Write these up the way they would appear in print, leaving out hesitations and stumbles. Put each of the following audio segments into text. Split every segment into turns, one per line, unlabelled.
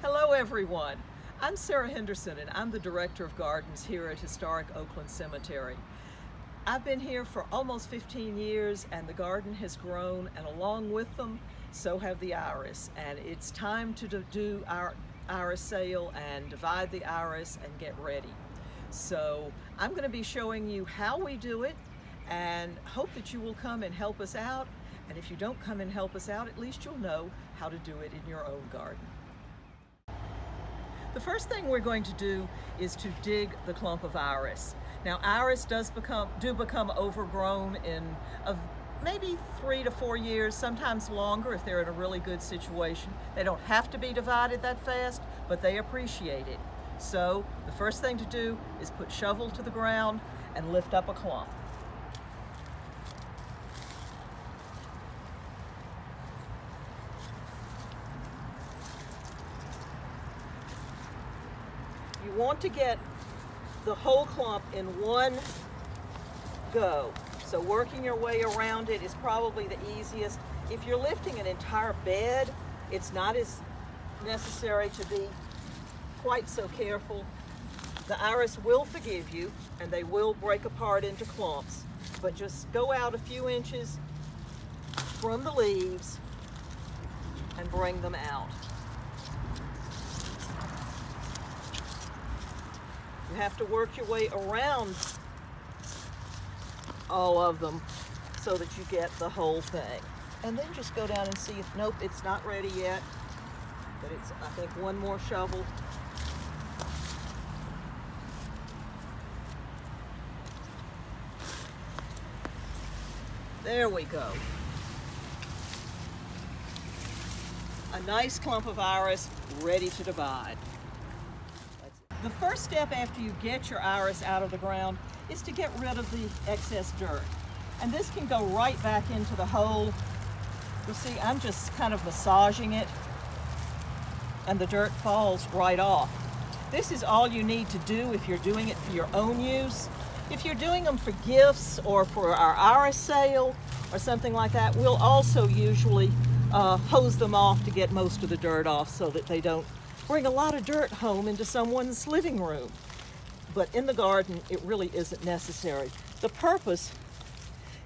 Hello everyone. I'm Sara Handerson and I'm the Director of Gardens here at Historic Oakland Cemetery. I've been here for almost 15 years and the garden has grown, and along with them so have the iris, and it's time to do our iris sale and divide the iris and get ready. So I'm going to be showing you how we do it and hope that you will come and help us out, and if you don't come and help us out, at least you'll know how to do it in your own garden. The first thing we're going to do is to dig the clump of iris. Now iris do become overgrown in maybe 3 to 4 years, sometimes longer if they're in a really good situation. They don't have to be divided that fast, but they appreciate it. So the first thing to do is put shovel to the ground and lift up a clump. You want to get the whole clump in one go. So working your way around it is probably the easiest. If you're lifting an entire bed, it's not as necessary to be quite so careful. The iris will forgive you and they will break apart into clumps, but just go out a few inches from the leaves and bring them out. You have to work your way around all of them so that you get the whole thing. And then just go down and see if, nope, it's not ready yet, but it's, I think, one more shovel. There we go. A nice clump of iris ready to divide. The first step after you get your iris out of the ground is to get rid of the excess dirt. And this can go right back into the hole. You see, I'm just kind of massaging it and the dirt falls right off. This is all you need to do if you're doing it for your own use. If you're doing them for gifts or for our iris sale or something like that, we'll also usually hose them off to get most of the dirt off so that they don't bring a lot of dirt home into someone's living room. But in the garden, it really isn't necessary. The purpose,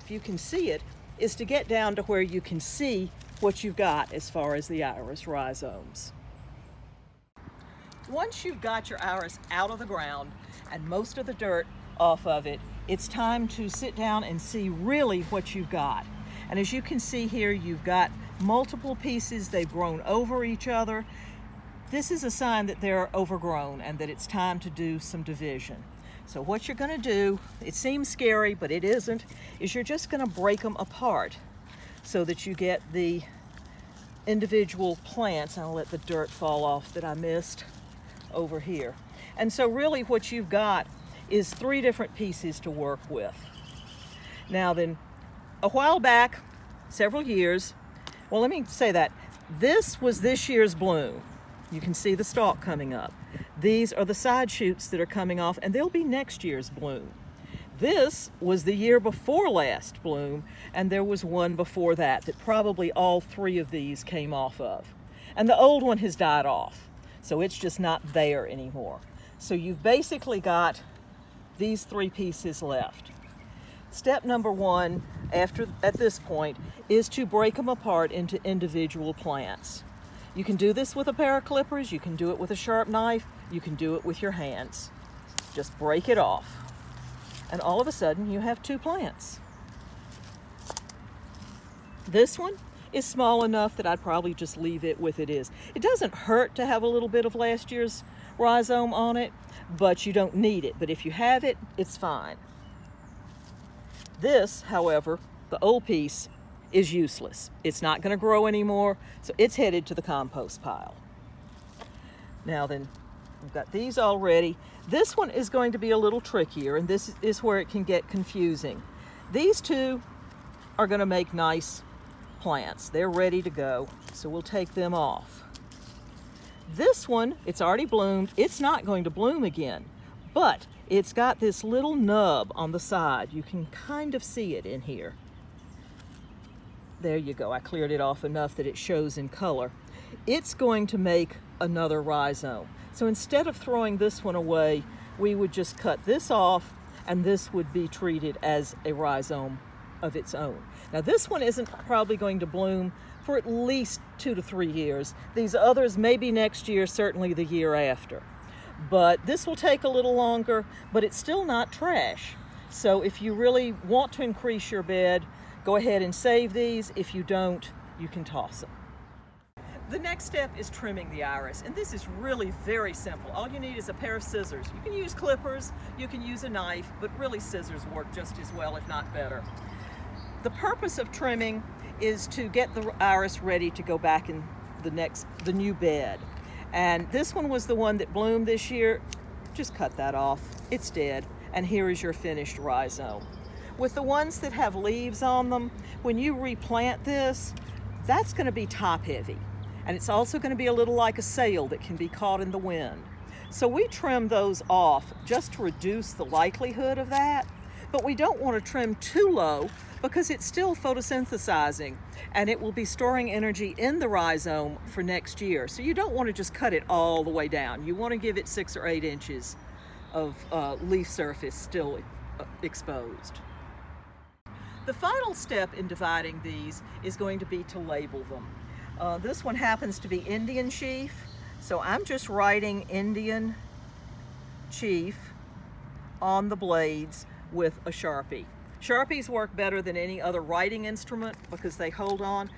if you can see it, is to get down to where you can see what you've got as far as the iris rhizomes. Once you've got your iris out of the ground and most of the dirt off of it, it's time to sit down and see really what you've got. And as you can see here, you've got multiple pieces. They've grown over each other. This is a sign that they're overgrown and that it's time to do some division. So what you're going to do, it seems scary, but it isn't, is you're just going to break them apart so that you get the individual plants. I'll let the dirt fall off that I missed over here. And so really what you've got is 3 different pieces to work with. Now then, a while back, several years, well, let me say that, this was this year's bloom. You can see the stalk coming up. These are the side shoots that are coming off, and they'll be next year's bloom. This was the year before last bloom, and there was one before that probably all 3 of these came off of. And the old one has died off, so it's just not there anymore. So you've basically got these 3 pieces left. Step number 1 at this point is to break them apart into individual plants. You can do this with a pair of clippers, you can do it with a sharp knife, you can do it with your hands. Just break it off. And all of a sudden you have 2 plants. This one is small enough that I'd probably just leave it with it is. It doesn't hurt to have a little bit of last year's rhizome on it, but you don't need it. But if you have it, it's fine. This, however, the old piece, is useless. It's not going to grow anymore, so it's headed to the compost pile. Now then, we've got these all ready. This one is going to be a little trickier, and this is where it can get confusing. These 2 are going to make nice plants. They're ready to go, so we'll take them off. This one, it's already bloomed. It's not going to bloom again, but it's got this little nub on the side. You can kind of see it in here. There you go. I cleared it off enough that it shows in color. It's going to make another rhizome. So instead of throwing this one away, we would just cut this off, and this would be treated as a rhizome of its own. Now this one isn't probably going to bloom for at least 2 to 3 years. These others maybe next year, certainly the year after. But this will take a little longer, but it's still not trash. So if you really want to increase your bed, go ahead and save these. If you don't, you can toss them. The next step is trimming the iris, and this is really very simple. All you need is a pair of scissors. You can use clippers, you can use a knife, but really scissors work just as well, if not better. The purpose of trimming is to get the iris ready to go back in the new bed. And this one was the one that bloomed this year. Just cut that off. It's dead. And here is your finished rhizome. With the ones that have leaves on them, when you replant this, that's going to be top heavy. And it's also going to be a little like a sail that can be caught in the wind. So we trim those off just to reduce the likelihood of that. But we don't want to trim too low because it's still photosynthesizing and it will be storing energy in the rhizome for next year. So you don't want to just cut it all the way down. You want to give it 6 or 8 inches of leaf surface still exposed. The final step in dividing these is going to be to label them. This one happens to be Indian Chief, so I'm just writing Indian Chief on the blades with a Sharpie. Sharpies work better than any other writing instrument because they hold on.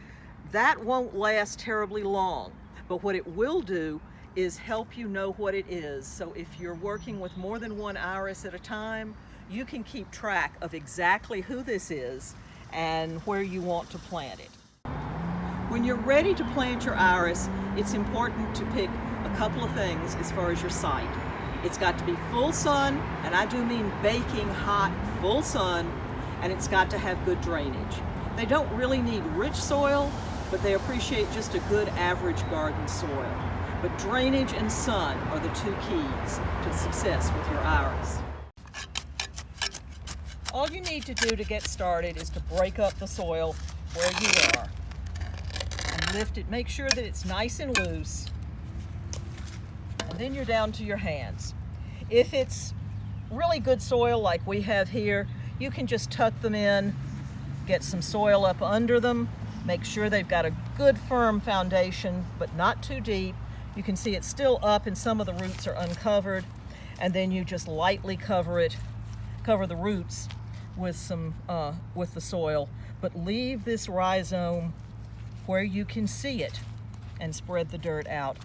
That won't last terribly long, but what it will do is help you know what it is. So if you're working with more than one iris at a time, you can keep track of exactly who this is and where you want to plant it. When you're ready to plant your iris, it's important to pick a couple of things as far as your site. It's got to be full sun, and I do mean baking hot, full sun, and it's got to have good drainage. They don't really need rich soil, but they appreciate just a good average garden soil. But drainage and sun are the 2 keys to success with your iris. All you need to do to get started is to break up the soil where you are and lift it. Make sure that it's nice and loose, and then you're down to your hands. If it's really good soil like we have here, you can just tuck them in, get some soil up under them, make sure they've got a good firm foundation, but not too deep. You can see it's still up and some of the roots are uncovered, and then you just lightly cover the roots with the soil, but leave this rhizome where you can see it and spread the dirt out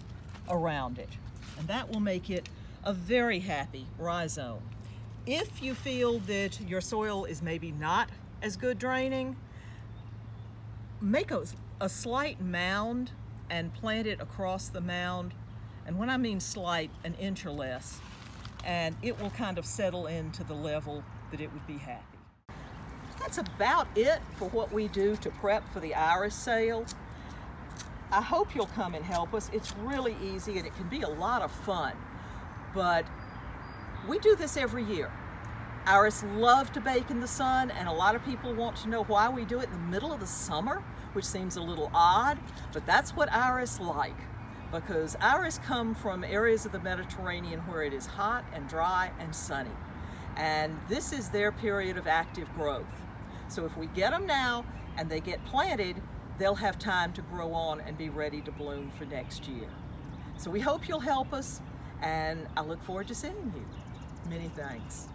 around it. And that will make it a very happy rhizome. If you feel that your soil is maybe not as good draining, make a slight mound and plant it across the mound. And when I mean slight, an inch or less, and it will kind of settle into the level that it would be happy. That's about it for what we do to prep for the iris sale. I hope you'll come and help us. It's really easy and it can be a lot of fun, but we do this every year. Iris love to bake in the sun, and a lot of people want to know why we do it in the middle of the summer, which seems a little odd, but that's what iris like, because iris come from areas of the Mediterranean where it is hot and dry and sunny, and this is their period of active growth. So if we get them now and they get planted, they'll have time to grow on and be ready to bloom for next year. So we hope you'll help us, and I look forward to seeing you. Many thanks.